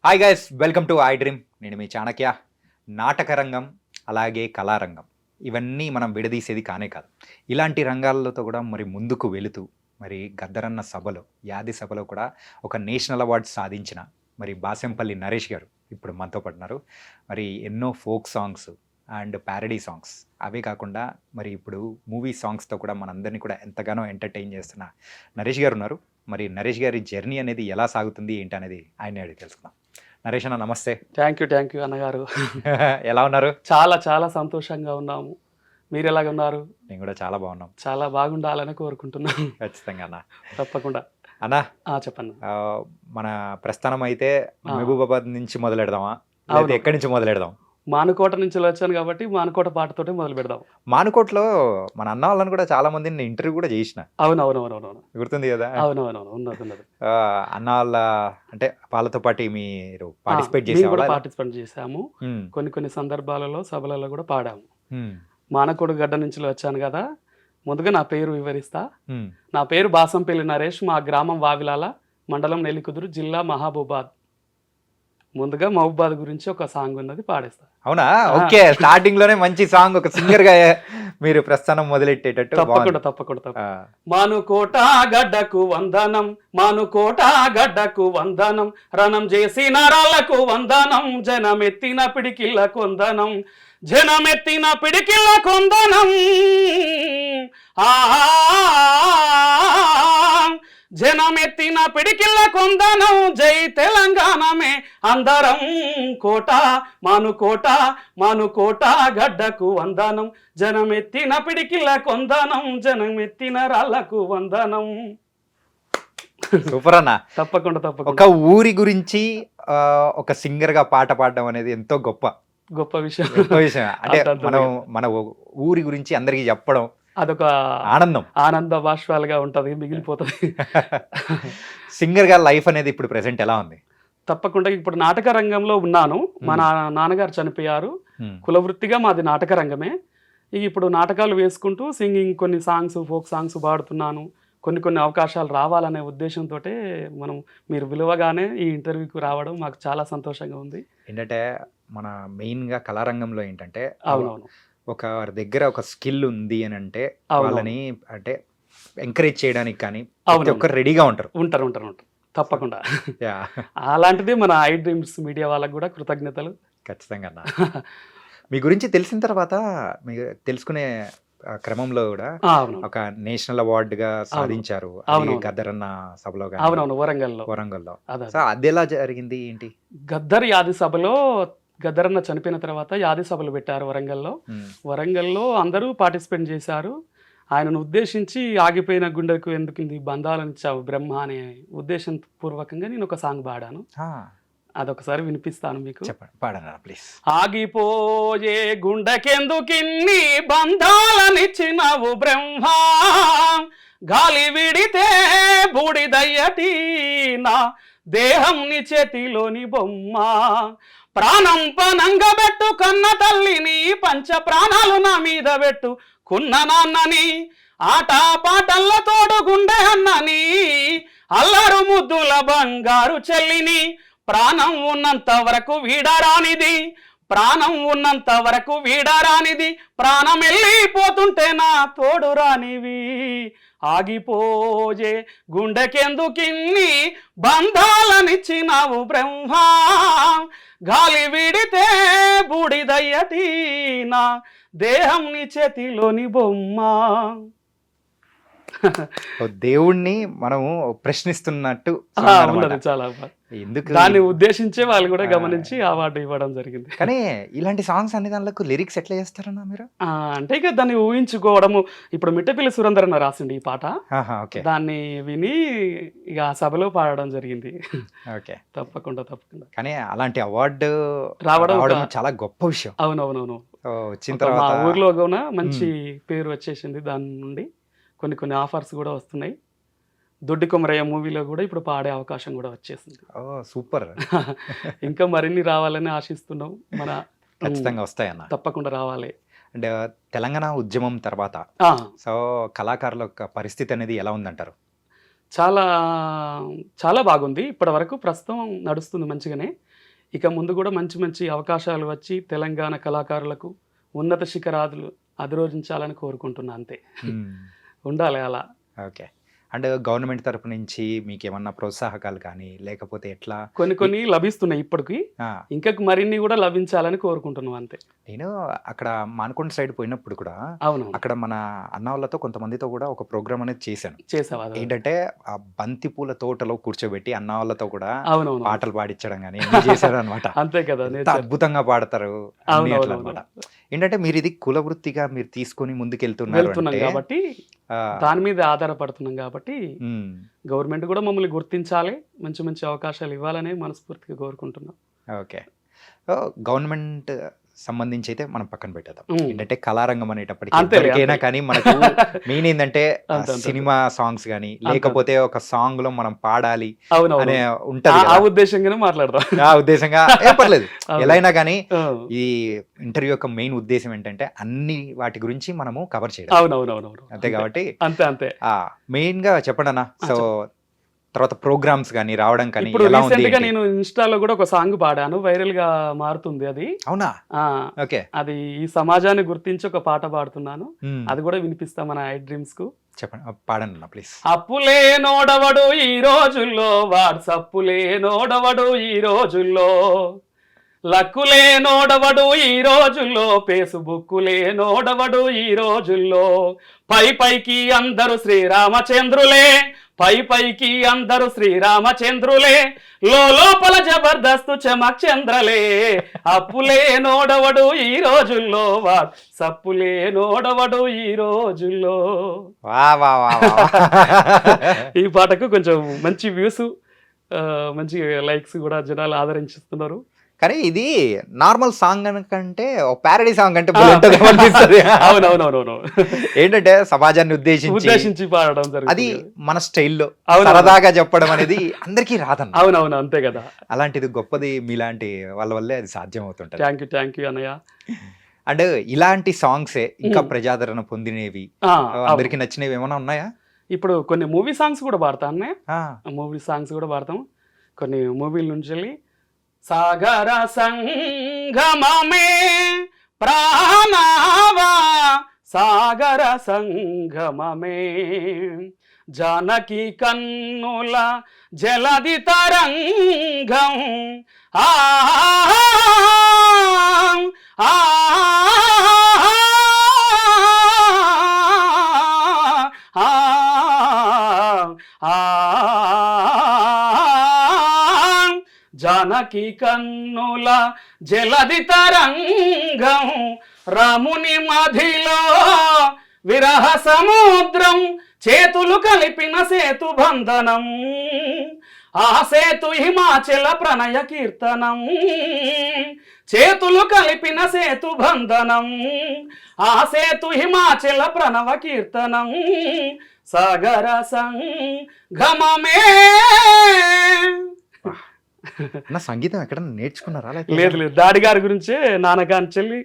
Hi guys, welcome to I dream. నేను మీ చాణక్య. నాటక రంగం అలాగే కళారంగం ఇవన్నీ మనం విడదీసేది కానే కాదు. ఇలాంటి రంగాలతో కూడా మరి ముందుకు వెళుతూ మరి గద్దరన్న సభలో యాది సభలో కూడా ఒక నేషనల్ అవార్డు సాధించిన మరి బాసెంపల్లి నరేష్ గారు ఇప్పుడు మనతో పడుతున్నారు. మరి ఎన్నో folk songs and parody songs అవే కాకుండా మరి ఇప్పుడు మూవీ సాంగ్స్తో కూడా మనందరినీ కూడా ఎంతగానో ఎంటర్టైన్ చేస్తున్న నరేష్ గారు ఉన్నారు. మరి నరేష్ గారి జర్నీ అనేది ఎలా సాగుతుంది ఏంటి అనేది ఆయన అడిగి తెలుసుకుందాం. నరేష్ అన్న నమస్తే. థ్యాంక్ యూ అన్నగారు. ఎలా ఉన్నారు? చాలా చాలా సంతోషంగా ఉన్నాము. మీరు ఎలాగ ఉన్నారు? నేను కూడా చాలా బాగున్నాం. చాలా బాగుండాలని కోరుకుంటున్నాను. ఖచ్చితంగా అన్న. తప్పకుండా అన్న. చెప్పండి. మన ప్రస్థానం అయితే మహబూబాబాద్ నుంచి మొదలెడదామా, ఎక్కడి నుంచి మొదలెడదాం? మానుకోట నుంచి వచ్చాను కాబట్టి మానుకోట పాటతోటే మొదలు పెడదాం. మానుకోటలో మన అన్న వాళ్ళని కూడా చాలా మందిని ఇంటర్వ్యూ కూడా చేసిన. అవునవునవునవును, గుర్తుంది కదా? అవునవునవును, ఉన్నది. అన్న వాళ్ళ అంటే వాళ్ళతో పాటు మీరు పార్టిసిపేట్ చేసాము. కొన్ని సందర్భాలలో సభలలో కూడా పాడాము. మానకోట గడ్డ నుంచి వచ్చాను కదా. ముందుగా నా పేరు వివరిస్తా. నా పేరు బాసంపల్లి నరేష్. మా గ్రామం వావిలాల, మండలం నెల్లికుదురు, జిల్లా మహబూబాద్. ముందుగా మహబూబాద్ గురించి ఒక సాంగ్ ఉన్నది, పాడేస్తా. అవునా? ఓకే. స్టార్టింగ్ లోనే మంచి సాంగ్, ఒక సింగర్ గా మీరు ప్రస్థానం మొదలెట్టేటట్టు. తప్పకుండా. మానుకోట గడ్డకు వందనం, మానుకోట గడ్డకు వందనం, రణం చేసిన రాళ్లకు వందనం, జనమెత్తిన పిడికిళ్ళ కొందనం, జనమెత్తిన పిడికిళ్ళ కొందనం. జనమెత్తిన పిడికిళ్ళ కొందనం, జై తెలంగాణమే అందరం కోట, మానుకోట గడ్డకు వందనం, జనమెత్తిన పిడికిళ్ళ కొందనం, జనమెత్తిన రాళ్లకు వందనం. సూపర్ అన్న. తప్పకుండా. ఒక ఊరి గురించి ఒక సింగర్ గా పాట పాడడం అనేది ఎంతో గొప్ప విషయం. అంటే మన ఊరి గురించి అందరికి చెప్పడం అదొక ఆనంద బాష్పాలుగా ఉంటది, మిగిలిపోతుంది. సింగర్ గా లైఫ్ అనేది ఇప్పుడు ప్రెసెంట్ ఎలా ఉంది? తప్పకుండా. ఇప్పుడు నాటక రంగంలో ఉన్నాను. మా నాన్నగారు చనిపోయారు. కులవృత్తిగా మాది నాటక రంగమే. ఇప్పుడు నాటకాలు వేసుకుంటూ సింగింగ్, కొన్ని సాంగ్స్, ఫోక్ సాంగ్స్ పాడుతున్నాను. కొన్ని అవకాశాలు రావాలనే ఉద్దేశంతో మీరు విలువగానే ఈ ఇంటర్వ్యూకి రావడం మాకు చాలా సంతోషంగా ఉంది. ఏంటంటే మన మెయిన్గా కళారంగంలో ఏంటంటే అవునవును, ఒక దగ్గర ఒక స్కిల్ ఉంది అని అంటే వాళ్ళని అంటే ఎంకరేజ్ చేయడానికి కానీ ప్రతి ఒక్కరు రెడీగా ఉంటారు. తప్పకుండా. అలాంటిది మన ఐ డ్రీమ్స్ మీడియా వాళ్ళకు కూడా కృతజ్ఞతలు. ఖచ్చితంగా. మీ గురించి తెలిసిన తర్వాత మీకు తెలుసుకునే క్రమంలో కూడా ఒక నేషనల్ అవార్డుగా సాధించారు గద్దరన్న సభలో. అవునవును, వరంగల్లో. అది ఎలా జరిగింది ఏంటి? గద్దర్ యాది సభలో గద్దరన్న చనిపోయిన తర్వాత యాది సభలు పెట్టారు వరంగల్లో. అందరూ పార్టిసిపేట్ చేశారు. ఆయనను ఉద్దేశించి ఆగిపోయిన గుండెకు ఎందుకు బంధాలనిచ్చావు బ్రహ్మ అనే ఉద్దేశం పూర్వకంగా నేను ఒక సాంగ్ పాడాను. అదొకసారి వినిపిస్తాను మీకు. చెప్పండి, పాడనా ప్లీజ్. ఆగిపోయే గుండెకెందుకిన్ని బంధాలనిచ్చినవు బ్రహ్మ, గాలి విడితే బూడిదయ్యటి నా దేహం నీ చేతిలోని బొమ్మ, ప్రాణం పనంగా పెట్టు కన్న తల్లిని, పంచ ప్రాణాలు నా మీద పెట్టు కున్న నాన్నని, ఆట పాటల్ల తోడు గుండె అన్నని, అల్లరు ముద్దుల బంగారు చెల్లిని, ప్రాణం ఉన్నంత వరకు వీడరానిది, ప్రాణం వెళ్ళిపోతుంటే నా తోడు రానివి, ఆగిపోయే గుండెకెందుకిన్ని బంధాలనిచ్చినావు బ్రహ్మ, గాలి విడితే బూడిదయ్యటి నా దేహం నీ చేతిలోని బొమ్మ. దేవుణ్ణి మనము ప్రశ్నిస్తున్నట్టు ఉన్నది చాలా. ఎందుకు దాన్ని ఉద్దేశించే వాళ్ళు కూడా గమనించి అవార్డు ఇవ్వడం జరిగింది. కానీ ఇలాంటి సాంగ్స్ అన్ని దాంట్లో లిరిక్స్ ఎట్లా చేస్తారన్నా మీరు? అంటే ఇక దాన్ని ఊహించుకోవడము. ఇప్పుడు మిట్టపల్లి సురేందర్ అన్న రాసిండి ఈ పాట, దాన్ని విని ఇక ఆ సభలో పాడడం జరిగింది. తప్పకుండా. కానీ అలాంటి అవార్డు రావడం చాలా గొప్ప విషయం. అవునవునవును. వచ్చిన తర్వాత ఊర్లో కూడా మంచి పేరు వచ్చేసింది. దాని నుండి కొన్ని ఆఫర్స్ కూడా వస్తున్నాయి. దొడ్డి కొమరయ్య మూవీలో కూడా ఇప్పుడు పాడే అవకాశం కూడా వచ్చేసింది. సూపర్. ఇంకా మరిన్ని రావాలని ఆశిస్తున్నాం. ఖచ్చితంగా వస్తాయన్న, తప్పకుండా రావాలి. అంటే తెలంగాణ ఉద్యమం తర్వాత సో కళాకారుల యొక్క పరిస్థితి అనేది ఎలా ఉందంటారు? చాలా చాలా బాగుంది. ఇప్పటివరకు ప్రస్తుతం నడుస్తుంది మంచిగానే. ఇక ముందు కూడా మంచి మంచి అవకాశాలు వచ్చి తెలంగాణ కళాకారులకు ఉన్నత శిఖరాదులు అధిరోహించాలని కోరుకుంటున్నా అంతే. ఉండాలి అలా. ఓకే. అండ్ గవర్నమెంట్ తరపు నుంచి మీకు ఏమన్నా ప్రోత్సాహకాలు కానీ లేకపోతే ఎట్లా? కొన్ని లభిస్తున్నాయి ఇప్పటికి. ఇంకా మరిన్ని కూడా లభించాలని కోరుకుంటున్నాం అంతే. నేను అక్కడ మానకొండ సైడ్ పోయినప్పుడు కూడా అవును, అక్కడ మన అన్న వాళ్ళతో కొంతమందితో కూడా ఒక ప్రోగ్రామ్ అనేది చేశాను. ఏంటంటే ఆ బంతి పూల తోటలో కూర్చోబెట్టి అన్న వాళ్ళతో కూడా అవునవును పాటలు పాడించడం కానీ చేశారు అనమాట. అంతే కదా, అద్భుతంగా పాడతారు అనమాట. ఏంటంటే మీరు ఇది కుల వృత్తిగా మీరు తీసుకొని ముందుకెళ్తున్నారు కాబట్టి దాని మీద ఆధారపడుతున్నాం కాబట్టి గవర్నమెంట్ కూడా మమ్మల్ని గుర్తించాలి, మంచి మంచి అవకాశాలు ఇవ్వాలని మనస్ఫూర్తిగా కోరుకుంటున్నాం. ఓకే. గవర్నమెంట్ సంబంధించి అయితే మనం పక్కన పెట్టేద్దాం. ఏంటంటే కళారంగం అనేటప్పటికీ ఎవరికైనా కానీ మనకు మెయిన్ ఏంటంటే సినిమా సాంగ్స్ కానీ లేకపోతే ఒక సాంగ్ లో మనం పాడాలి అనే ఉంటది. ఆ ఉద్దేశంగానే మాట్లాడదాం. ఆ ఉద్దేశంగా ఏం పర్లేదు ఎలా అయినా కానీ. ఈ ఇంటర్వ్యూ యొక్క మెయిన్ ఉద్దేశం ఏంటంటే అన్ని వాటి గురించి మనము కవర్ చేయడం. అవునవునవును, అంతే కాబట్టి అంతే మెయిన్ గా చెప్పండి అన్న. సో తర్వాత ప్రోగ్రామ్స్ కానీ రావడం కానీ ఇప్పుడు రీసెంట్ గా నేను ఇన్స్టాలో కూడా ఒక సాంగ్ పాడాను, వైరల్ గా మారుతుంది అది. అవునా? ఓకే. అది ఈ సమాజాన్ని గుర్తించి ఒక పాట పాడుతున్నాను, అది కూడా వినిపిస్తా మన ఐ డ్రీమ్స్ కు. చెప్పండి, పాడండి అన్న ప్లీజ్. అప్పులే నోడవడు ఈ రోజుల్లో, వాట్సప్పులే నోడవడు ఈ రోజుల్లో, లక్కులే నోడవడు ఈ రోజుల్లో, ఫేస్బుక్కులే నోడవడు ఈ రోజుల్లో, పైకి అందరూ శ్రీరామచంద్రులే, పైకి అందరూ శ్రీరామచంద్రులే, లోపల జబర్దస్తు చమక్చంద్రలే, అప్పులే నోడవడు ఈ రోజుల్లో, సప్పులే నోడవడు ఈ రోజుల్లో. ఈ పాటకు కొంచెం మంచి వ్యూస్, మంచి లైక్స్ కూడా జనాలు ఆదరించుతున్నారు. కానీ ఇది నార్మల్ సాంగ్ కంటే ప్యారడీ సాంగ్ అంటే అవునవునవును, ఏంటంటే సమాజాన్ని ఉద్దేశించి పాడడం జరుగుతుంది. అది మన స్టైల్లో సరదాగా చెప్పడం అనేది అందరికీ రాదన్న. అవునవును, అంతే కదా. అలాంటిది గొప్పది మీలాంటి వాళ్ళ వల్లే అది సాధ్యం అవుతుంటది. థ్యాంక్ యూ అన్నయ్య. అండ్ ఇలాంటి సాంగ్సే ఇంకా ప్రజాదరణ పొందినవి, అందరికి నచ్చినవి ఏమైనా ఉన్నాయా? ఇప్పుడు కొన్ని మూవీ సాంగ్స్ కూడా పాడతాం అన్నయ్య, మూవీ సాంగ్స్ కూడా పాడతాం. కొన్ని మూవీల నుంచి వెళ్ళి సాగర సంగమమే ప్రాణావా, సాగర సంగమమే, జానకి కన్నుల జలది తరంగం, ఆ జానకి కన్నుల జలది తరంగం, రాముని మధిలో విరహ సముద్రం, చేతులు కలిపిన సేతు బంధనం, ఆ సేతు హిమాచల ప్రణయ కీర్తనం, చేతులు కలిపిన సేతు బంధనం, ఆ సేతు హిమాచల ప్రణవ కీర్తనం, సాగర సంగమమే. నా సంగీతం ఎక్కడ నేర్చుకున్నారా? లేదు, డాడీ గారి గురించే నాన్నగారి చెల్లి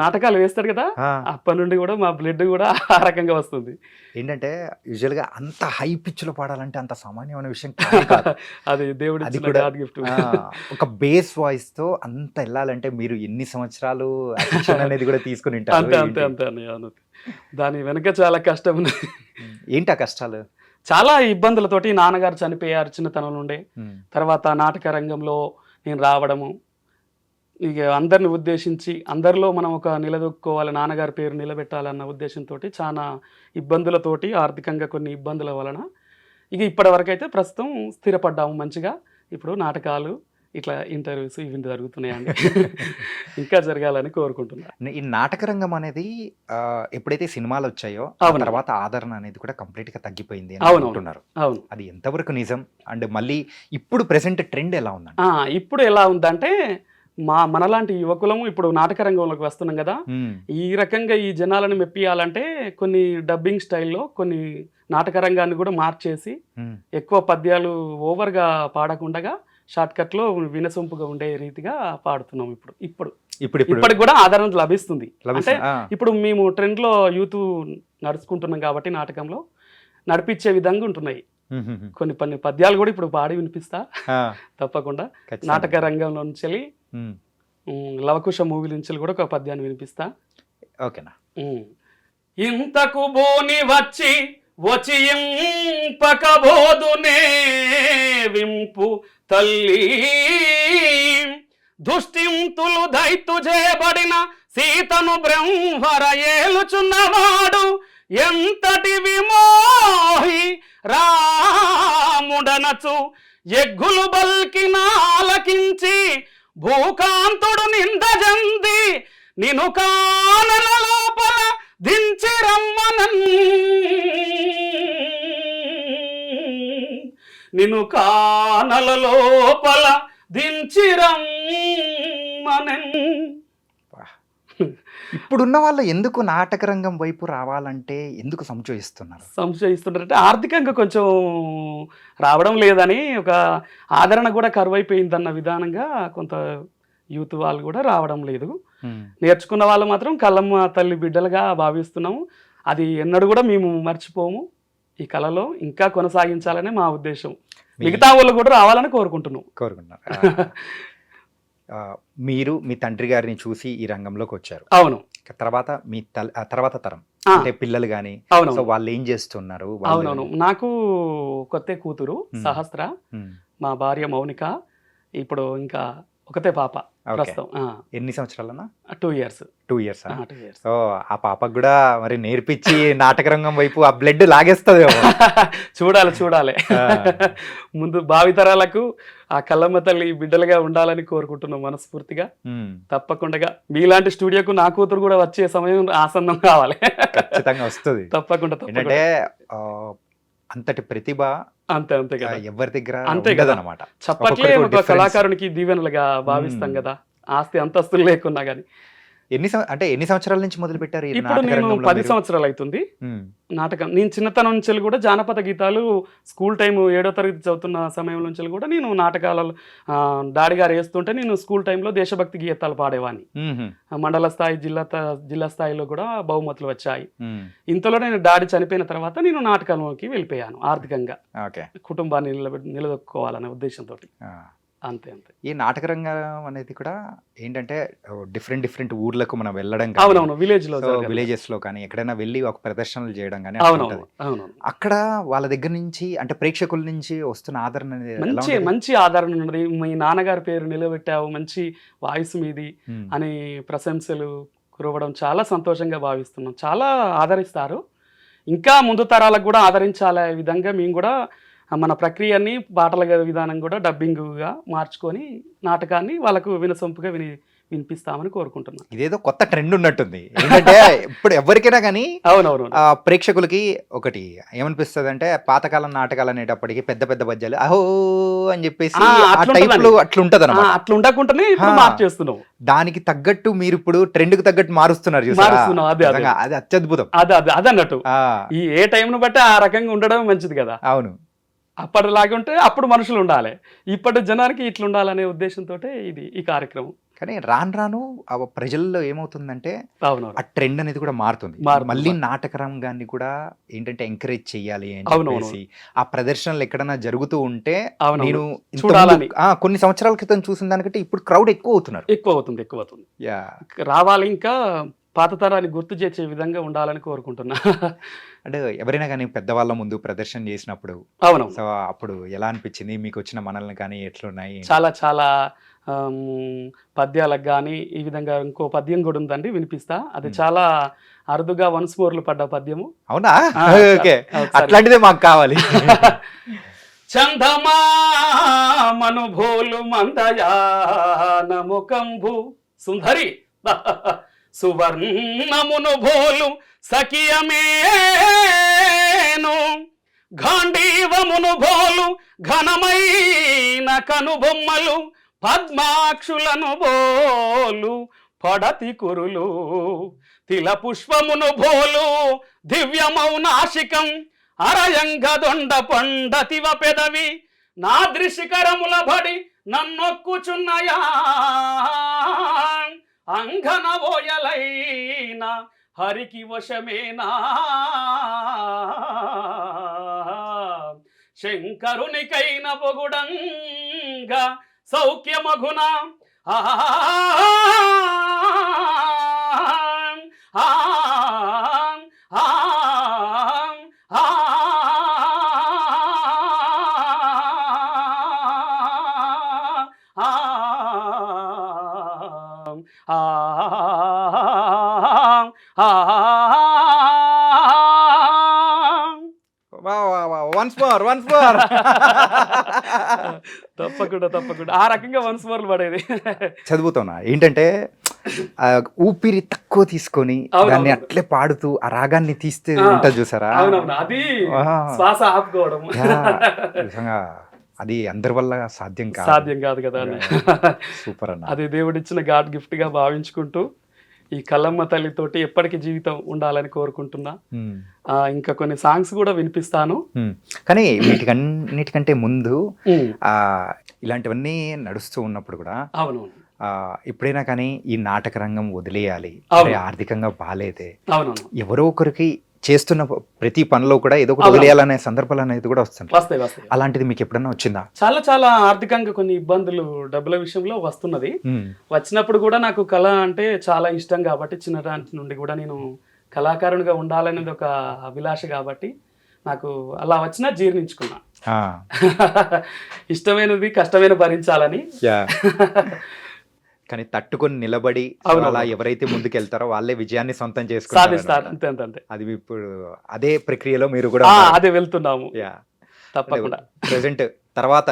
నాటకాలు వేస్తాడు కదా, అప్పటి నుండి కూడా మా బ్లడ్ కూడా ఆ రకంగా వస్తుంది. ఏంటంటే యూజువల్ గా అంత హై పిచ్ లో పాడాలంటే అంత సామాన్యమైన విషయం అది దేవుడి అది కూడా గిఫ్ట్. ఒక బేస్ వాయిస్ తో అంత వెళ్ళాలంటే మీరు ఎన్ని సంవత్సరాలు అనేది కూడా తీసుకుని అంతే అంతే అంతే అన్నయ్య. దాని వెనక చాలా కష్టం ఉంది. ఏంటి ఆ కష్టాలు? చాలా ఇబ్బందులతోటి. నాన్నగారు చనిపోయారు చిన్నతనం నుండే. తర్వాత నాటక రంగంలో నేను రావడము, ఇక అందరిని ఉద్దేశించి అందరిలో మనం ఒక నిలదొక్కుకోవాలి, నాన్నగారి పేరు నిలబెట్టాలన్న ఉద్దేశంతో చాలా ఇబ్బందులతోటి, ఆర్థికంగా కొన్ని ఇబ్బందుల వలన ఇక ఇప్పటివరకు అయితే ప్రస్తుతం స్థిరపడ్డాము మంచిగా. ఇప్పుడు నాటకాలు ఇట్లా ఇంటర్వ్యూస్ ఇవి జరుగుతున్నాయండి. ఇంకా జరగాలని కోరుకుంటున్నాను. ఈ నాటక రంగం అనేది ఎప్పుడైతే సినిమాలు వచ్చాయో తర్వాత ఆదరణ అనేది కూడా కంప్లీట్ గా తగ్గిపోయింది అంటున్నారు. అవును, అది ఎంతవరకు నిజం? అండ్ మళ్ళీ ఇప్పుడు ప్రెసెంట్ ట్రెండ్ ఎలా ఉంది? ఇప్పుడు ఎలా ఉందంటే మనలాంటి యువకులము ఇప్పుడు నాటక రంగంలోకి వస్తున్నాం కదా, ఈ రకంగా ఈ జనాలను మెప్పియాలంటే కొన్ని డబ్బింగ్ స్టైల్లో కొన్ని నాటక రంగాన్ని కూడా మార్చేసి ఎక్కువ పద్యాలు ఓవర్గా పాడకుండా షార్ట్ కట్ లో వినసొంపుగా ఉండే రీతిగా పాడుతున్నాం. ఇప్పటికి కూడా ఆదరణ లభిస్తుంది. అంటే ఇప్పుడు మేము ట్రెండ్ లో యూత్ నడుచుకుంటున్నాం కాబట్టి నాటకంలో నడిపించే విధంగా ఉంటున్నాయి. కొన్ని పద్యాలు కూడా ఇప్పుడు పాడి వినిపిస్తా ఆ, తప్పకుండా. ఖచ్చితంగా. నాటక రంగంలో నుంచి ఉమ్, లవకుశ మూవీ నుంచి కూడా ఒక పద్యాన్ని వినిపిస్తా. ఓకేనా. ఇంతకు బోని వచ్చి ఇంపకబోదునే వింపు తల్లి దుష్టింతులు దైతు చేయబడిన సీతను బ్రహ్మర ఏలుచున్నవాడు ఎంతటి విమోహి రాముడనచు ఎగ్గులు బల్కిన ఆలకించి భూకాంతుడు నిందజంది నిను కానల లోపల దించి రమ్మనన్ నిను కానల లోపల దించి రమ్మనన్. ఇప్పుడున్న వాళ్ళు ఎందుకు నాటక రంగం వైపు రావాలంటే ఎందుకు సంశయిస్తున్నారంటే ఆర్థికంగా కొంచెం రావడం లేదని, ఒక ఆదరణ కూడా కరువైపోయిందన్న విధానంగా కొంత యూత్ వాళ్ళు కూడా రావడం లేదు. నేర్చుకున్న వాళ్ళు మాత్రం కళ్ళమ్మ తల్లి బిడ్డలుగా భావిస్తున్నాము. అది ఎన్నడూ కూడా మేము మర్చిపోము. ఈ కళలో ఇంకా కొనసాగించాలనే మా ఉద్దేశం. మిగతా వాళ్ళు కూడా రావాలని కోరుకుంటున్నారు. మీరు మీ తండ్రి గారిని చూసి ఈ రంగంలోకి వచ్చారు. అవును. తర్వాత మీ తర్వాత తరం అంటే పిల్లలు కానీ, సో వాళ్ళు ఏం చేస్తున్నారు? అవునవును. నాకు కొత్త కూతురు సహస్ర, మా భార్య మౌనిక, ఇప్పుడు ఇంకా ఒకతే పాప ప్రస్తుతం. ఎన్ని సంవత్సరాలన్నా? 2 years. 2 years. సో ఆ పాపకు కూడా మరి నేర్పించి నాటక రంగం వైపు ఆ బ్లడ్ లాగేస్తుంది. చూడాలి. ముందు భావితరాలకు ఆ కళ్ళమ్మ తల్లి బిడ్డలుగా ఉండాలని కోరుకుంటున్నాం మనస్ఫూర్తిగా. తప్పకుండా మీలాంటి స్టూడియోకు నా కూతురు కూడా వచ్చే సమయం ఆసన్నం కావాలి. ఖచ్చితంగా వస్తుంది. తప్పకుండా. ఏంటంటే అంతటి ప్రతిభ అంతే కదా, ఎవరి దగ్గర అంతే కదా అన్నమాట. చప్పట్లే ఒక కళాకారునికి దీవెనలుగా భావిస్తాం కదా, ఆస్తి అంతస్తులు లేకున్నా గానీ. ఎన్ని సంవత్సరాల నుంచి మొదలు పెట్టారు? ఇప్పుడు నేను 10 సంవత్సరాలు అవుతుంది నాటకం. నేను చిన్నతనం నుంచి కూడా జానపద గీతాలు స్కూల్ టైం 7వ తరగతి చదువుతున్న సమయం నుంచి కూడా నేను నాటకాలలో డాడీ గారు వేస్తుంటే నేను స్కూల్ టైంలో దేశభక్తి గీతాలు పాడేవాడిని. మండల స్థాయి, జిల్లా స్థాయిలో కూడా బహుమతులు వచ్చాయి. ఇంతలో నేను డాడీ చనిపోయిన తర్వాత నేను నాటకంలోకి వెళ్ళిపోయాను. ఆర్థికంగా కుటుంబాన్ని నిలదొక్కుకోవాలనే ఉద్దేశంతో. అంతే. ఈ నాటక రంగం అనేది కూడా ఏంటంటే డిఫరెంట్ ఊర్లకు మనం వెళ్ళడం, అవునవును, విలేజెస్ లో కానీ ఎక్కడైనా వెళ్ళి ఒక ప్రదర్శనలు చేయడం కానీ, అవునవును, అక్కడ వాళ్ళ దగ్గర నుంచి అంటే ప్రేక్షకుల నుంచి వస్తున్న ఆదరణ మంచి ఆదరణ ఉన్నది. మీ నాన్నగారి పేరు నిలబెట్టావు, మంచి వాయిస్ మీది అని ప్రశంసలు కురవడం చాలా సంతోషంగా భావిస్తున్నాం. చాలా ఆదరిస్తారు. ఇంకా ముందు తరాలకు కూడా ఆదరించాలే విధంగా మేము కూడా మన ప్రక్రియని పాటల విధానం కూడా డబ్బింగ్గా మార్చుకొని నాటకాన్ని వాళ్ళకు వినసొంపుగా వినిపిస్తామని కోరుకుంటున్నాను. ఇదేదో కొత్త ట్రెండ్ ఉన్నట్టుంది. ఏంటంటే ఇప్పుడు ఎవరికైనా కానీ అవునవును ప్రేక్షకులకి ఒకటి ఏమనిపిస్తుంది అంటే, పాతకాలం నాటకాలు అనేటప్పటికి పెద్ద పెద్ద పద్యాలు అహో అని చెప్పేసి అట్లుంటది అన్నమాట. అట్లా ఉండకుండానే మార్చేస్తున్నాం. దానికి తగ్గట్టు మీరు ఇప్పుడు ట్రెండ్ కు తగ్గట్టు మారుస్తున్నారు. అది అత్యద్భుతం. అదన్నట్టు ఈ ఏ టైంను బట్టి ఆ రకంగా ఉండడం మంచిది కదా. అవును. అప్పటిలాగా ఉంటే అప్పుడు మనుషులు ఉండాలి, ఇప్పటి జనానికి ఇట్లా ఉండాలనే ఉద్దేశంతో ఈ కార్యక్రమం. కానీ రాను ప్రజల్లో ఏమవుతుందంటే ఆ ట్రెండ్ అనేది కూడా మారుతుంది. మళ్ళీ నాటక రంగాన్ని కూడా ఏంటంటే ఎంకరేజ్ చెయ్యాలి అని చెప్పేసి ఆ ప్రదర్శనలు ఎక్కడైనా జరుగుతూ ఉంటే నేను చూడాలని కొన్ని సంవత్సరాల క్రితం చూసిన దానికంటే ఇప్పుడు క్రౌడ్ ఎక్కువ అవుతుంది. రావాలి, ఇంకా పాత తరాన్ని గుర్తు చేసే విధంగా ఉండాలని కోరుకుంటున్నా. అంటే ఎవరైనా కానీ పెద్దవాళ్ళ ముందు ప్రదర్శన చేసినప్పుడు సో అప్పుడు ఎలా అనిపించింది మీకు? వచ్చిన మనల్ని కానీ ఎట్లున్నాయి? చాలా పద్యాలకు కానీ ఈ విధంగా ఇంకో పద్యం కూడా ఉందండి, వినిపిస్తా. అది చాలా అరుదుగా వన్స్మోర్లు పడ్డ పద్యము. అవునా? అట్లాంటిదే మాకు కావాలి. చందమామను భోలు మందయానముకంబు సుందరి సువర్ణమును భోలు సఖియమేను గాంధీవమును భోలు ఘనమైన కనుబొమ్మలు పద్మాక్షులను బోలు పడతి కురులు తిల పుష్పమును భోలు దివ్యమౌనాశికం అరయంగ దొండ పండతివ పెదవి నా దృశికరముల బడి నన్నొక్కుచున్నయా అంగనవోయలైన హరికి వశమేనా శంకరునికైన పొగుడంగా సౌఖ్యమగుణ ఆ ఆ ఆ ఆ వన్స్ మోర్ తప్పకుండా తప్పకుండా ఆ రకంగా వన్స్ మోర్లు పడేది. చదువుతున్నా ఏంటంటే ఆ, ఊపిరి తక్కువ తీసుకొని అవునవును. దాన్ని అట్లే పాడుతూ ఆ రాగాన్ని తీస్తే ఆ. ఉంటుంది చూసారా. అవునవును, అది ఆ. శ్వాస ఆపుకోవడం యా, నిజంగా అది అందరి వల్ల సాధ్యం కాదు. సాధ్యం కాదు కదా అని. సూపర్ అన్న. అది దేవుడిచ్చిన గాడ్ గిఫ్ట్ గా భావించుకుంటూ ఈ కల్లమ్మ తల్లితోటి ఎప్పటికీ జీవితం ఉండాలని కోరుకుంటున్నా. Hmm. ఇంకా కొన్ని సాంగ్స్ కూడా వినిపిస్తాను. కానీ వీటికన్నిటికంటే ముందు ఆ ఇలాంటివన్నీ నడుస్తూ ఉన్నప్పుడు కూడా అవునవును ఎప్పుడైనా కానీ ఈ నాటక రంగం వదిలేయాలి, అవును. అరే ఆర్థికంగా బాగాలేదే, అవునవును ఎవరో ఒకరికి చేస్తున్న ప్రతి పనిలో కూడా ఏదో ఒకటి అవును. వదిలేయాలనే సందర్భాలు అనేది కూడా వస్తుంది. వస్తాయి వస్తాయి. అలాంటిది మీకు ఎప్పుడన్నా వచ్చిందా? చాలా చాలా ఆర్థికంగా కొన్ని ఇబ్బందులు డబ్బుల విషయంలో వస్తున్నది. వచ్చినప్పుడు కూడా నాకు కళ అంటే చాలా ఇష్టం కాబట్టి చిన్ననాటి నుండి కూడా నేను కళాకారునిగా ఉండాలనేది ఒక అభిలాష కాబట్టి నాకు అలా వచ్చినా జీర్ణించుకున్నా. ఇష్టమైనది కష్టమైన భరించాలని. కానీ తట్టుకొని నిలబడి అవును. అలా ఎవరైతే ముందుకెళ్తారో వాళ్ళే విజయాన్ని సొంతం చేసుకుంటారు. సాధిస్తారు అంతే అంతే అంతే. అది ఇప్పుడు అదే ప్రక్రియలో మీరు కూడా అదే వెళ్తున్నాము. తప్పకుండా ప్రెసెంట్ తర్వాత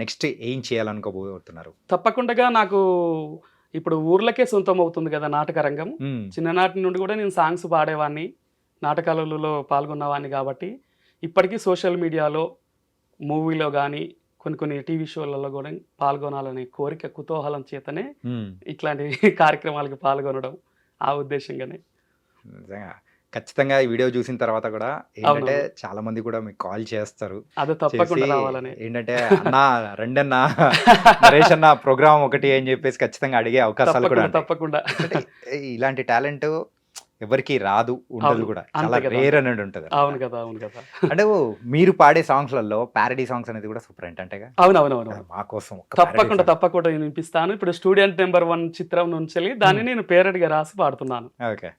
నెక్స్ట్ ఏం చేయాలనుకోబోతున్నారు? తప్పకుండా నాకు ఇప్పుడు ఊర్లకే సొంతం అవుతుంది కదా నాటక రంగం. చిన్ననాటి నుండి కూడా నేను సాంగ్స్ పాడేవాడిని, నాటకాలలో పాల్గొన్నవాడిని కాబట్టి ఇప్పటికీ సోషల్ మీడియాలో, మూవీలో కానీ కొన్ని కొన్ని టీవీ షోలలో కూడా పాల్గొనాలనే కోరిక, కుతూహలం చేతనే ఇట్లాంటి కార్యక్రమాలకు పాల్గొనడం ఆ ఉద్దేశంగానే. నిజంగా ఖచ్చితంగా ఈ వీడియో చూసిన తర్వాత కూడా ఏంటంటే చాలా మంది కూడా మీకు కాల్ చేస్తారు. అదే తప్పకుండా రావాలని. ఏంటంటే అన్నా రెండన్నా నరేష్ అన్న ప్రోగ్రామ్ ఒకటి అని చెప్పేసి ఖచ్చితంగా అడిగే అవకాశాలు కూడా తప్పకుండా. ఇలాంటి టాలెంట్ ఎవరికి రాదు, ఉండదు కూడా, చాలా రేర్ అనేది ఉంటది. అవును కదా అవును కదా. అంటే మీరు పాడే సాంగ్స్లలో ప్యారడీ సాంగ్స్ అనేది కూడా సూపర్ అంటే అవునవునవును. మా కోసం తప్పకుండా నేను వినిపిస్తాను. ఇప్పుడు స్టూడెంట్ నెంబర్ 1 చిత్రం నుంచి దాన్ని నేను పేరడిగా రాసి పాడుతున్నాను. ఓకే.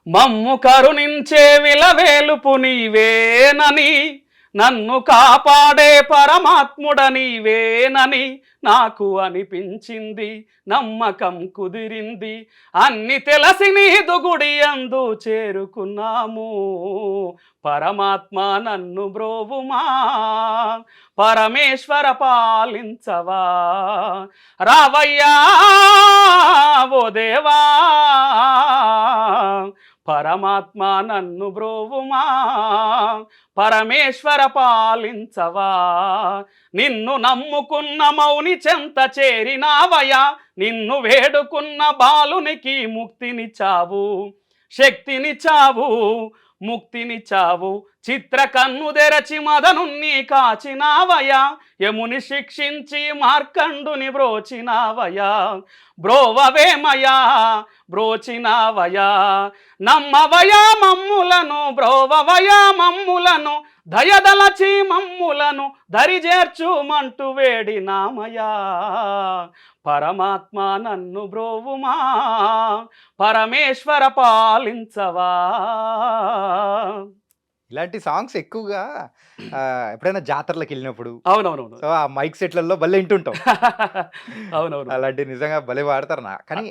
మమ్ము కరుణించే విలవేలుపు నీవేనని, నన్ను కాపాడే పరమాత్ముడ నీవేనని నాకు అనిపించింది, నమ్మకం కుదిరింది, అన్ని తెలిసి నీదు గుడి అందు చేరుకున్నాము, పరమాత్మ నన్ను బ్రోవుమా, పరమేశ్వర పాలించవా, రావయ్యా ఓ దేవా, పరమాత్మ నన్ను బ్రోవుమా, పరమేశ్వర పాలించవా, నిన్ను నమ్ముకున్న మౌని చెంత చేరినావయా, నిన్ను వేడుకున్న బాలునికి ముక్తినిచ్చావు, శక్తినిచ్చావు, ముక్తినిచ్చావు, చిత్ర కన్ను తెరచి మదనున్ని కాచినావయా, యముని శిక్షించి మార్కండుని బ్రోచినావయా, బ్రోవవేమయా బ్రోచినావయా, నమ్మవయా మమ్ములను, బ్రోవవయా మమ్ములను, దయదలచి మమ్ములను దరిజేర్చుమంటూ వేడినామయా, పరమాత్మ నన్ను బ్రోవుమా, పరమేశ్వర పాలించవా. ఇలాంటి సాంగ్స్ ఎక్కువగా ఎప్పుడైనా జాతరలకు వెళ్ళినప్పుడు అవునవునవును సో ఆ మైక్ సెట్లలో భలే వింటుంటాం. అవునవును అలాంటి నిజంగా భలే వాడతారు నా. కానీ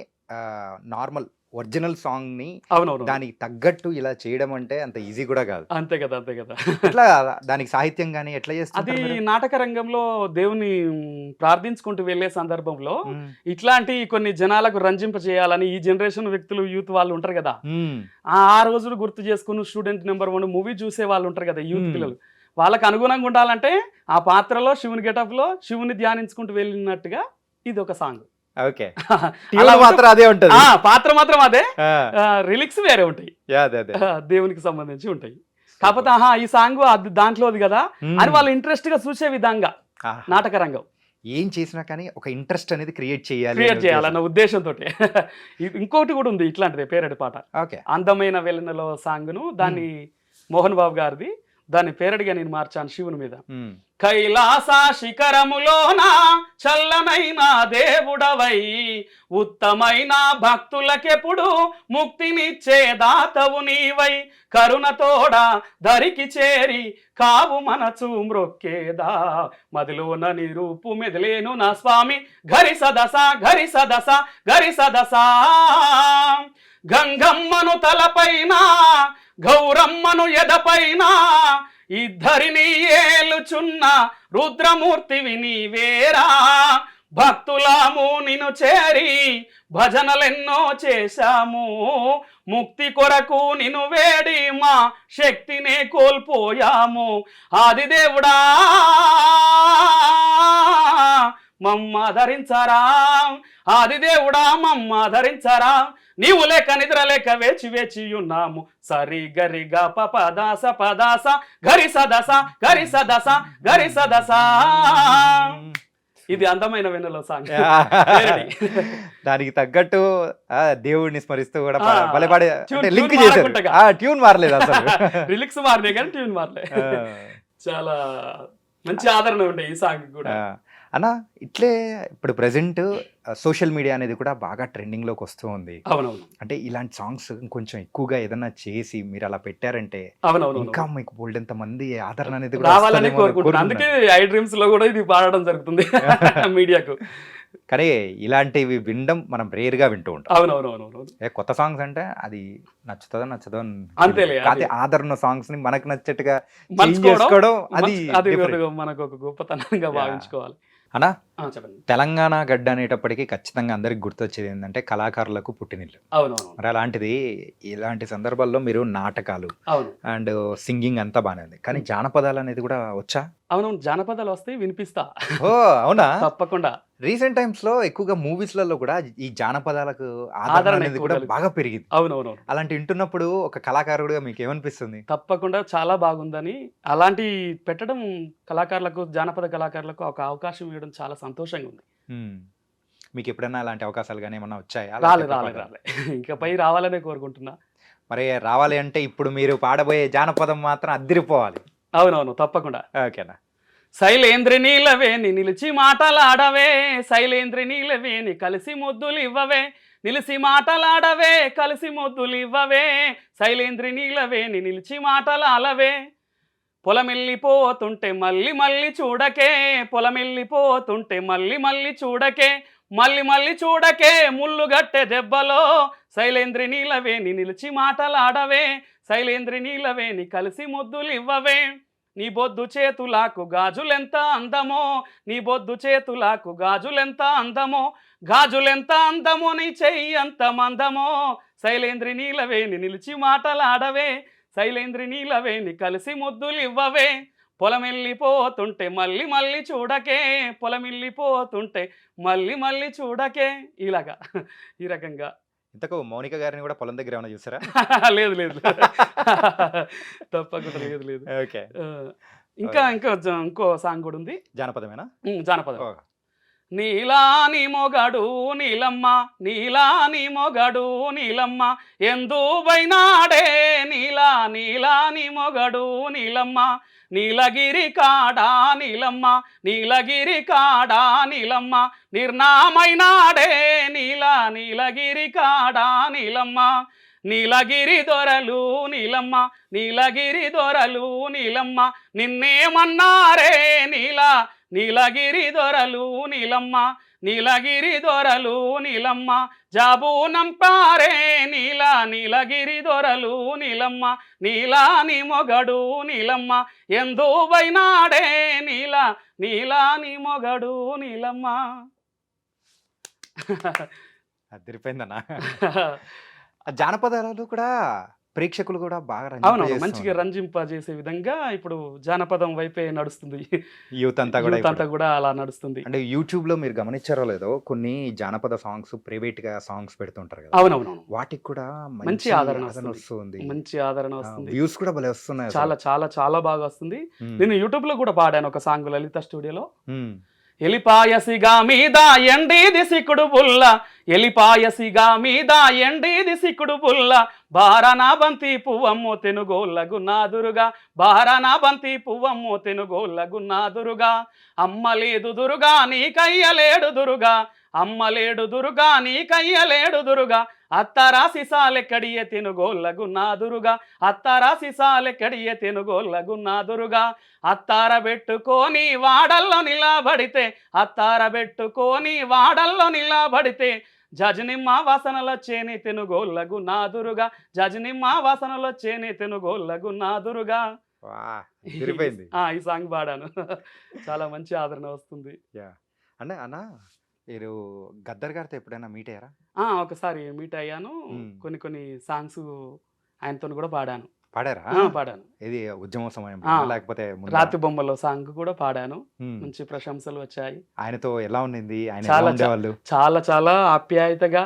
నార్మల్ ఒరిజినల్ సాంగ్ ని అవునవును దానికి తగ్గట్టు ఇలా చేయడం అంటే అంత ఈజీ కూడా కాదు. అంతే కదా అంతే కదా. ఎట్లా దానికి సాహిత్యం గానీ ఎట్లా అది చేస్తారు? నాటక రంగంలో దేవుని ప్రార్థించుకుంటూ వెళ్ళే సందర్భంలో ఇట్లాంటి కొన్ని జనాలకు రంజింప చేయాలని ఈ జనరేషన్ వ్యక్తులు, యూత్ వాళ్ళు ఉంటారు కదా, ఆ రోజులు గుర్తు చేసుకుని స్టూడెంట్ నెంబర్ 1 మూవీ చూసే వాళ్ళు ఉంటారు కదా, యూత్ పిల్లలు, వాళ్ళకి అనుగుణంగా ఉండాలంటే ఆ పాత్రలో శివుని గెటప్ లో శివుని ధ్యానించుకుంటూ వెళ్ళినట్టుగా ఇది ఒక సాంగ్. ఓకే. మాత్రం అదే ఉంటది, పాత్ర మాత్రం అదే, లిరిక్స్ వేరే ఉంటాయి, దేవునికి సంబంధించి ఉంటాయి. కాకపోతే ఈ సాంగ్ దాంట్లోది కదా అని వాళ్ళు ఇంట్రెస్ట్ గా చూసే విధంగా నాటక రంగం ఏం చేసినా కానీ ఒక ఇంట్రెస్ట్ అనేది క్రియేట్ చేయాలన్న ఉద్దేశంతో. ఇంకోటి కూడా ఉంది ఇట్లాంటిది, పేరడి పాట ఓకే, అందమైన వెలనలో సాంగ్ను, దాన్ని మోహన్ బాబు గారిది, దాన్ని పేరడిగా నేను మార్చాను శివుని మీద. కైలాస శిఖరములోన చల్లనైన దేవుడవై ఉత్తమైన భక్తులకెప్పుడు ముక్తినిచ్చే దాతవు నీవై కరుణతోడ దరికి చేరి కావు మనసు మ్రొక్కేదా మదిలోన నీ రూపు మెదిలేను నా స్వామి గరి సదస గరి సదస గరి సదస గంగమ్మను తలపైన గౌరమ్మను ఎదపైన ఇద్దరిని ఏలుచున్న రుద్రమూర్తివి నీవేరా భక్తులాము నిన్ను చేరి భజనలెన్నో చేశాము ముక్తి కొరకు నిన్ను వేడి మా శక్తినే కోల్పోయాము ఆదిదేవుడా మమ్మ ధరించరా ఆదిదేవుడా మమ్మ ధరించరా నీవు లేక నిద్ర లేక వేచి వేచి ఉన్నాము సరి గరి గ పదాస పదాస గరి సదస గరి సదస గరి సదస ఇది అందమైన వెన్నెల సాంగ్ దానికి తగ్గట్టు దేవుడిని స్మరిస్తూ కూడా భలే పాడే Tune లింక్ మారకుంటగా. చేశారు ట్యూన్ మారలేదు అసలు రిలిక్స్ మారినాయి కానీ ట్యూన్ మారలే చాలా మంచి ఆదరణ ఉంటాయి ఈ సాంగ్ కూడా అన్న ఇట్లే ఇప్పుడు ప్రెసెంట్ సోషల్ మీడియా అనేది కూడా బాగా ట్రెండింగ్లోకి వస్తూ ఉంది. అవునవును అంటే ఇలాంటి సాంగ్స్ కొంచెం ఎక్కువగా ఏదన్నా చేసి మీరు అలా పెట్టారంటే అవునవును ఇంకా మీకు బోల్డెంత మంది ఆదరణ అనేది కూడా రావాలని వస్తుందేమో కోరుకుంటున్నాను. అందుకే ఐ డ్రీమ్స్ లో కూడా ఇది పాడడం జరుగుతుంది మీడియాకు. కానీ ఇలాంటివి వినడం మనం రేర్ గా వింటూ ఉంటాం. అవునవునవును కొత్త సాంగ్స్ అంటే అది నచ్చుతుందో నచ్చదో అని అంతేలే, కాకపోతే ఆదరణ సాంగ్స్ ని మనకు నచ్చట్టుగా change మలుచుకోవడం, చేసుకోవడం అది అది different. మనకు ఒక గొప్పతనంగా భావించుకోవాలి. అన్నా చెప్పండి. తెలంగాణ గడ్డ అనేటప్పటికీ ఖచ్చితంగా అందరికి గుర్తొచ్చేది ఏంటంటే కళాకారులకు పుట్టినిల్లు. అవునవును మరి అలాంటిది ఇలాంటి సందర్భాల్లో మీరు నాటకాలు అవును అండ్ సింగింగ్ అంతా బాగానే ఉంది, కానీ జానపదాలు అనేది కూడా వచ్చా? అవునవును జానపదాలు వస్తే వినిపిస్తా ఓ అవునా? తప్పకుండా. రీసెంట్ టైమ్స్ లో ఎక్కువగా మూవీస్లలో కూడా ఈ జానపదాలకు ఆదరణ ఆదరణ అనేది ఎక్కువ కూడా కలుగుతుంది. బాగా పెరిగింది. అవునవును అలాంటి వింటున్నప్పుడు ఒక కళాకారుడుగా మీకు ఏమనిపిస్తుంది? తప్పకుండా చాలా బాగుందని అలాంటి పెట్టడం కళాకారులకు జానపద కళాకారులకు ఒక అవకాశం ఇవ్వడం చాలా సంతోషంగా ఉంది. మ్మ్. మీకు ఎప్పుడైనా అలాంటి అవకాశాలు కానీ ఏమన్నా వచ్చాయా? రాలే లేకపోతే రాలే రాలే ఇంకా పై రావాలనే కోరుకుంటున్నా. మరి రావాలి అంటే ఇప్పుడు మీరు పాడబోయే జానపదం మాత్రం అద్దిరిపోవాలి. అవునవును తప్పకుండా. ఓకేనా? శైలేంద్రి నీలవేని నిలిచి మాటలాడవే శైలేంద్రి నీలవేని కలిసి ముద్దులు ఇవ్వవే నిలిచి మాటలాడవే కలిసి ముద్దులు ఇవ్వవే శైలేంద్రి నీలవేని నిలిచి మాటలాడవే పొలమెల్లిపోతుంటే మళ్ళీ మళ్ళీ చూడకే పొలమెల్లిపోతుంటే మళ్ళీ మళ్ళీ చూడకే మళ్ళీ మళ్ళీ చూడకే ముళ్ళు గట్టె దెబ్బలో శైలేంద్రి నీలవేని నిలిచి మాటలాడవే శైలేంద్రి నీలవేని కలిసి ముద్దులు ఇవ్వవే నీ బొద్దు చేతులకు గాజులెంత అందమో నీ బొద్దు చేతులకు గాజులెంత అందమో గాజులెంత అందమో నీ చెయ్యి అంత మందమో శైలేంద్రి నీలవేని నిలిచి మాటలాడవే శైలేంద్రి నీలవేని కలిసి ముద్దులు ఇవ్వవే పొలమెల్లిపోతుంటే మళ్ళీ మళ్ళీ చూడకే పొలమెల్లిపోతుంటే మళ్ళీ మళ్ళీ చూడకే ఇలాగా ఈ రకంగా. ఇంతకు మౌనిక గారిని కూడా పొలం దగ్గర ఏమైనా చూసారా? లేదు లేదు తప్పకుండా లేదు లేదు. ఓకే. ఇంకా ఇంకా ఇంకో సాంగ్ కూడా ఉంది జానపదమేనా? జానపదం. ఓ. నీలాని మొగడు నీలమ్మ నీలాని మొగడు నీలమ్మ ఎందు బైనాడే నీలాని మొగడు నీలమ్మ నీలగిరి కాడా నీలమ్మ నీలగిరి కాడా నీలమ్మ నిర్నామైనాడే నీలగిరి కాడా నీలమ్మ నీలగిరి దొరలు నీలమ్మ నీలగిరి దొరలు నీలమ్మ నిన్నేమన్నారే నీలగిరి దొరలు నీలమ్మ నీలగిరి దొరలు నీలమ్మ జాబు నంపారే నీలగిరి దొరలు నీలమ్మ నీలాని మొగడు నీలమ్మ ఎందు బైనాడే నీలాని మొగడు నీలమ్మ. అదిరిపోయిందన్నా. జానపదాలు కూడా ప్రేక్షకులు కూడా బాగా అవునవును మంచిగా రంజింపజేసే విధంగా ఇప్పుడు జానపదం వైపే నడుస్తుంది. యూత్ అంతా కూడా యూత్ అంతా కూడా అలా నడుస్తుంది. అంటే యూట్యూబ్ లో మీరు గమనించారో లేదో కొన్ని జానపద సాంగ్స్ ప్రైవేట్ గా సాంగ్స్ పెడుతుంటారు కదా, అవునవును వాటికి కూడా మంచి ఆదరణ వస్తుంది, మంచి ఆదరణ వస్తుంది. వ్యూస్ కూడా భలే వస్తున్నాయి. చాలా చాలా చాలా బాగా వస్తుంది. నేను యూట్యూబ్ లో కూడా పాడాను ఒక సాంగ్ లలిత స్టూడియోలో. ఎలిపాయసిగా మీద ఎండీది సిక్కుడు పుల్ల ఎలిపాయసిగా మీద ఎండిది సిక్కుడు పుల్ల బారనా బంతి పువ్వమ్మో తెనుగోళ్ళగున్నాదురుగా బారనా బంతి పువ్వమ్మో తెనుగోళ్ళగున్నాదురుగా అమ్మలేదు దురుగా నీకయ్యలేడు దురుగా అమ్మలేడు దురుగా నీకయ్యలేడు దురుగా అత్తరా సిసాలెక్కడియే తెనుగోళ్ళగున్నాదురుగా అత్తరా సిసాలెక్కడియే తెనుగోళ్ళగున్నాదురుగా అత్తార పెట్టుకొని వాడల్లో నిలబడితే అత్తార పెట్టుకొని వాడల్లో నిలబడితే జజనిమ్మ వాసనలో చేని తెనుగోళ్ళగు నాదురుగా జజనిమ్మ వాసనలో చేని తెనుగోళ్ళగు నాదురుగా తిరిపోయింది. ఈ సాంగ్ పాడాను. చాలా మంచి ఆదరణ వస్తుంది. అంటే అన్న మీరు గద్దర్ గారితో ఎప్పుడైనా మీట్ అయ్యారా? ఒకసారి మీట్ అయ్యాను. కొన్ని సాంగ్స్ ఆయనతో కూడా పాడాను. పాడారా? పాడాను. ఇది ఉద్యమ సమయం లేకపోతే రాతి బొమ్మలో సాంగ్ కూడా పాడాను. మంచి ప్రశంసలు వచ్చాయి. ఆయనతో ఎలా ఉండింది? ఆయన చాలా చాలా ఆప్యాయతగా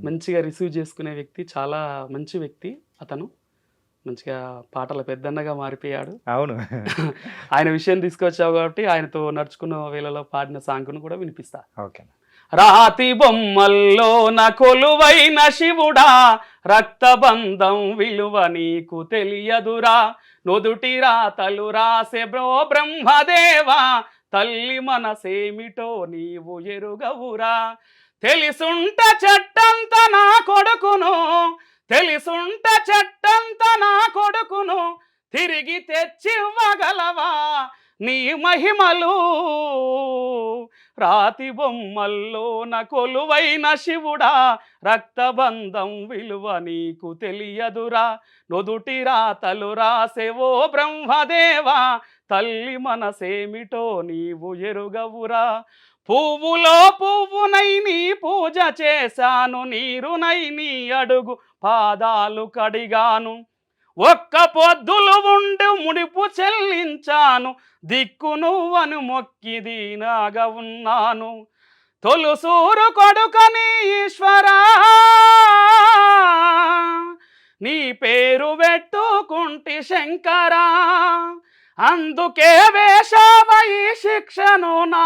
మంచిగా రిసీవ్ చేసుకునే వ్యక్తి. చాలా మంచి వ్యక్తి అతను. మంచిగా పాటల పెద్దన్నగా మారిపోయాడు. అవును. ఆయన విషయం తీసుకొచ్చావు కాబట్టి ఆయనతో నడుచుకున్న వేళలో పాడిన సాంగ్ను కూడా వినిపిస్తా. ఓకే. రాతి బొమ్మల్లో నా కొలువైన శివుడా రక్తబంధం విలువ నీకు తెలియదురా నొదుటి రాతలు రాసే బ్రహ్మదేవా తల్లి మనసేమిటో నీవు ఎరుగవురా తెలిసుంట చెట్టంత నా కొడుకును తెలిసుంట చెట్టంత నా కొడుకును తిరిగి తెచ్చివ్వగలవా నీ మహిమలు రాతి బొమ్మల్లో నా కొలువైన శివుడా రక్తబంధం విలువ నీకు తెలియదురా నొదుటి రాతలు రాసేవో బ్రహ్మదేవా తల్లి మనసేమిటో నీవు ఎరుగవురా పువ్వులో పువ్వునై నీ పూజ చేశాను నీరునై నీ అడుగు పాదాలు కడిగాను ఒక్క పొద్దులు ఉండి ముడిపు చెల్లించాను దిక్కు నువ్వను మొక్కి దీనాగా ఉన్నాను తొలుసూరు కొడుకని ఈశ్వరా నీ పేరు పెట్టుకుంటి శంకరా అందుకే వేషావ ఈ శిక్షను నా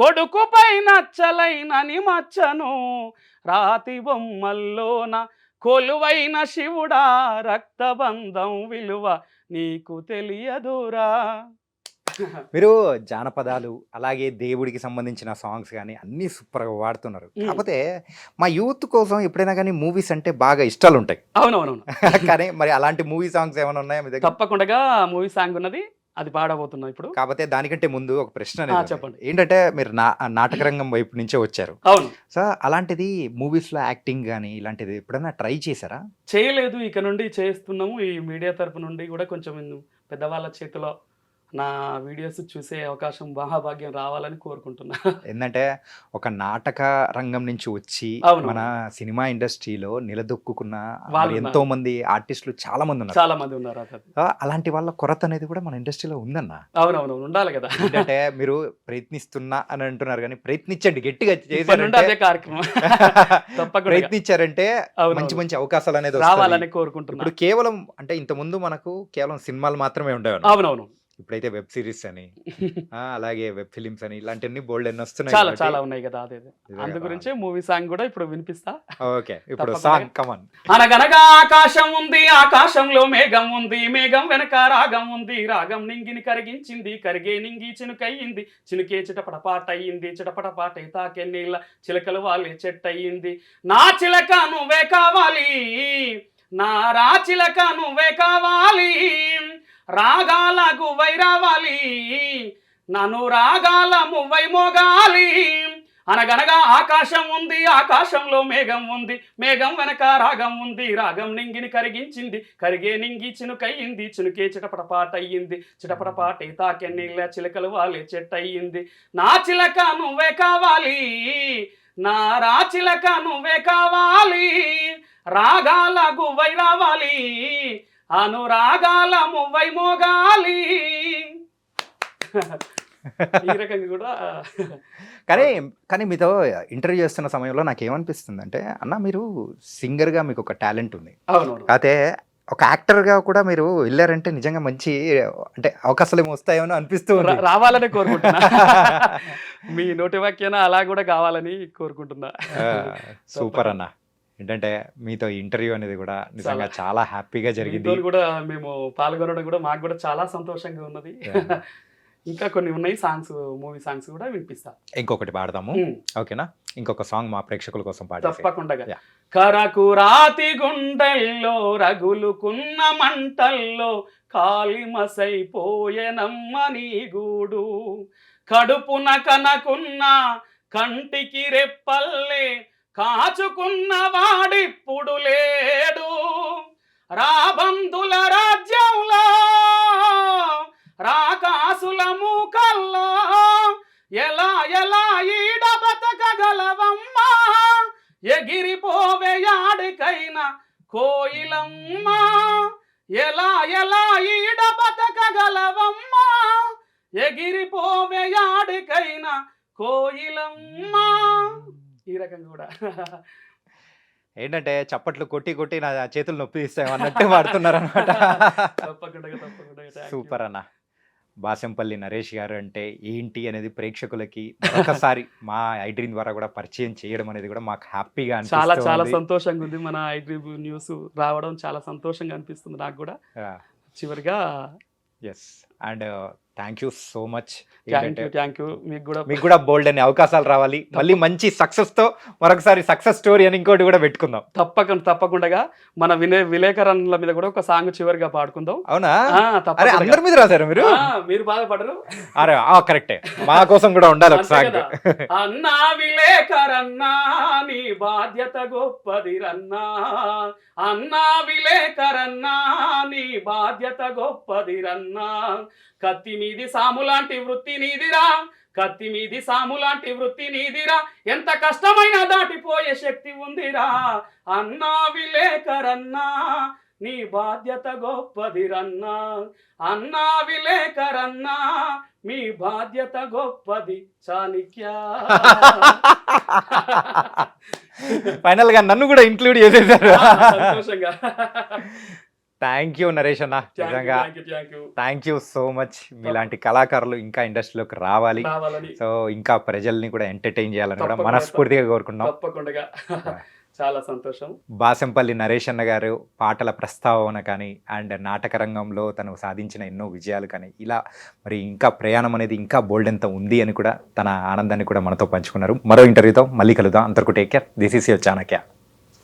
కొడుకుపై నచ్చలైనని మచ్చను రాతి బొమ్మల్లోన కొలువైన శివుడా రక్తబంధం విలువ నీకు తెలియదురా. మీరు జానపదాలు అలాగే దేవుడికి సంబంధించిన సాంగ్స్ కానీ అన్నీ సూపర్గా వాడుతున్నారు. కాకపోతే మా యూత్ కోసం ఎప్పుడైనా కానీ మూవీస్ అంటే బాగా ఇష్టాలు ఉంటాయి. అవునవునవును. కానీ మరి అలాంటి మూవీ సాంగ్స్ ఏమైనా ఉన్నాయా మీ దగ్గర? తప్పకుండా మూవీ సాంగ్ ఉన్నది, అది పాడబోతున్నా ఇప్పుడు. కాకపోతే దానికంటే ముందు ఒక ప్రశ్న చెప్పండి. ఏంటంటే మీరు నాటక రంగం వైపు నుంచే వచ్చారు. అవును. సో అలాంటిది మూవీస్ లో యాక్టింగ్ కానీ ఇలాంటిది ఎప్పుడైనా ట్రై చేశారా? చేయలేదు, ఇక నుండి చేస్తున్నాము. ఈ మీడియా తరపు నుండి కూడా కొంచెం పెద్దవాళ్ళ చేతిలో నా వీడియోస్ చూసే అవకాశం మహాభాగ్యం రావాలని కోరుకుంటున్నా. ఏంటంటే ఒక నాటక రంగం నుంచి వచ్చి మన సినిమా ఇండస్ట్రీలో నిలదొక్కున్న ఎంతో మంది ఆర్టిస్టులు చాలా మంది ఉన్నారు. అలాంటి వాళ్ళ కొరత అనేది కూడా మన ఇండస్ట్రీలో ఉందన్న. అవునవును, ఉండాలి కదా. ఏంటంటే మీరు ప్రయత్నిస్తున్నా అని అంటున్నారు, కానీ ప్రయత్నించండి, గట్టిగా ప్రయత్నించారంటే మంచి మంచి అవకాశాలు అనేది రావాలని కోరుకుంటున్నాను. ఇప్పుడు కేవలం అంటే ఇంత ముందు మనకు కేవలం సినిమాలు మాత్రమే ఉండేవి. అవునవును. ఇప్పుడైతే వెబ్ సిరీస్ అని అలాగే వెబ్ ఫిలిమ్స్ అని ఇలాంటివన్నీ బోల్డ్ ఎన్ని వస్తున్నాయి, చాలా ఉన్నాయి కదా. అదే అందు గురించి మూవీ సాంగ్ కూడా ఇప్పుడు వినిపిస్తా. ఓకే, ఇప్పుడు సాంగ్ కమాన్. అనగనగా ఆకాశం ఉంది, ఆకాశంలో మేఘం ఉంది, మేఘం వెనక రాగం ఉంది, రాగం నింగిని కరిగించింది, కరిగే నింగి చినుకయ్యింది, చినుకే చిటపట పాట అయ్యింది, చిటపట పాట తాకే నీళ్ళ చిలకలు వాళ్ళే చెట్టయింది, నా చిలక నువ్వే కావాలి, నా రా చిలక నువ్వే కావాలి, రాగాల గువ్వై రావాలి, నన్ను రాగాల మువ్వై మోగాలి. అనగనగా ఆకాశం ఉంది, ఆకాశంలో మేఘం ఉంది, మేఘం వెనక రాగం ఉంది, రాగం నింగిని కరిగించింది, కరిగే నింగి చినుకయ్యింది, చినుకే చిటపట పాట అయ్యింది, చిటపట పాటే తాకే నీళ్ళ చిలకలు వాళ్ళే చెట్టయింది, నా చిలక నువ్వే కావాలి, నా రా చిలక నువ్వే కావాలి, రాగాల గువ్వై రావాలి, అనురాగాల మువ్వై మోగాలి. ఈ రకంగా కూడా. కానీ మీతో ఇంటర్వ్యూ చేస్తున్న సమయంలో నాకు ఏమనిపిస్తుంది అంటే, అన్న మీరు సింగర్గా మీకు ఒక టాలెంట్ ఉంది, కాకపోతే ఒక యాక్టర్గా కూడా మీరు వెళ్ళారంటే నిజంగా మంచి అంటే అవకాశాలు ఏమో వస్తాయేమో అనిపిస్తూ ఉంది. రావాలనే కోరుకుంటున్నా. మీ నోటి వాక్యాన అలా కూడా కావాలని కోరుకుంటున్నా. సూపర్ అన్న. ఏంటంటే మీతో ఇంటర్వ్యూ అనేది కూడా నిజంగా చాలా హ్యాపీగా జరిగింది. మీతో కూడా మేము పాల్గొనడం కూడా మాకు కూడా చాలా సంతోషంగా ఉన్నది. ఇంకా కొన్ని ఉన్నాయి సాంగ్స్, మూవీ సాంగ్స్ కూడా వినిపిస్తా. ఇంకొకటి పాడదాము, ఓకేనా? ఇంకొక సాంగ్ మా ప్రేక్షకుల కోసం పాడేసి. తప్పకుండా. కరకు రాతి గుండెల్లో రగులుకున్న మంటల్లో కాలిమసైపోయెనమ్మ నీ గూడు, కడుపున కనకున్న కంటికి రెప్పల్లే కాచుకున్న వాడిప్పుడు లేడు, రాబందుల రాజ్యంలో రాకాసుల మూకల్లో ఎలా ఎలా ఈడ బతకగలవమ్మా, ఎగిరిపోవే యాడికైనా కోయిలమ్మా, ఎలా ఎలా ఈడ బతకగలవమ్మా, ఎగిరిపోవే యాడికైనా కోయిలమ్మా. ఈ రకంగా కూడా ఏంటంటే చప్పట్లు కొట్టి కొట్టి నా చేతులు నొప్పి తీస్తాయి అన్నట్టు పాడుతున్నారు అనమాట. తప్పకుండా తప్పకుండా. సూపర్ అన్న. బాసంపల్లి నరేష్ గారు అంటే ఏంటి అనేది ప్రేక్షకులకి ఒకసారి మా ఐడ్రీమ్ ద్వారా కూడా పరిచయం చేయడం అనేది కూడా మాకు హ్యాపీగా చాలా చాలా అనిపిస్తుంది. సంతోషంగా ఉంది. మన ఐడ్రీమ్ న్యూస్ రావడం చాలా సంతోషంగా అనిపిస్తుంది నాకు కూడా. చివరిగా yes, and thank you so much. Thank you. మీకు కూడా బోల్డ్ అనే అవకాశాలు రావాలి, మళ్ళీ మంచి సక్సెస్ తో మరొకసారి సక్సెస్ స్టోరీ అని ఇంకోటి కూడా పెట్టుకుందాం. తప్పకుండా మన విలేకరుల మీద కూడా ఒక సాంగ్ చివరిగా పాడుకుందాం. అవునా? అరే అందరి మీద రాశారు మీరు? మీరు బాధపడరు? అరే కరెక్టే, మా కోసం కూడా ఉండాలి ఒక సాంగ్. అన్నా విలేకరన్నా నీ బాధ్యత గొప్పది రన్నా, అన్నా విలేకరన్నా నీ బాధ్యత గొప్పది రన్నా, కత్తి మీది సాము లాంటి వృత్తి నీదిరా, కత్తి మీది సాము లాంటి వృత్తి నీదిరా, ఎంత కష్టమైనా దాటిపోయే శక్తి ఉందిరా, అన్నా విలేకరన్నా నీ బాధ్యత గొప్పది రన్నా, అన్నా విలేకరన్నా మీ బాధ్యత గొప్పది చాణక్య. ఫైనల్ గా నన్ను కూడా ఇంక్లూడ్ చేసేసారు. సంతోషంగా. థ్యాంక్ యూ నరేష్ అన్న, నిజంగా థ్యాంక్ యూ సో మచ్. మీలాంటి కళాకారులు ఇంకా ఇండస్ట్రీలోకి రావాలి, సో ఇంకా ప్రజల్ని కూడా ఎంటర్టైన్ చేయాలని కూడా మనస్ఫూర్తిగా కోరుకుంటున్నాం. తప్పకుండా. చాలా సంతోషం. బాసంపల్లి నరేష్ అన్న గారు పాటల ప్రస్తావన కానీ అండ్ నాటక రంగంలో తను సాధించిన ఎన్నో విజయాలు కానీ ఇలా మరి ఇంకా ప్రయాణం అనేది ఇంకా బోల్డ్ ఎంత ఉంది అని కూడా తన ఆనందాన్ని కూడా మనతో పంచుకున్నారు. మరో ఇంటర్వ్యూతో మళ్ళీ కలుద్దాం. అంతవరకు take care. This is your Chanakya.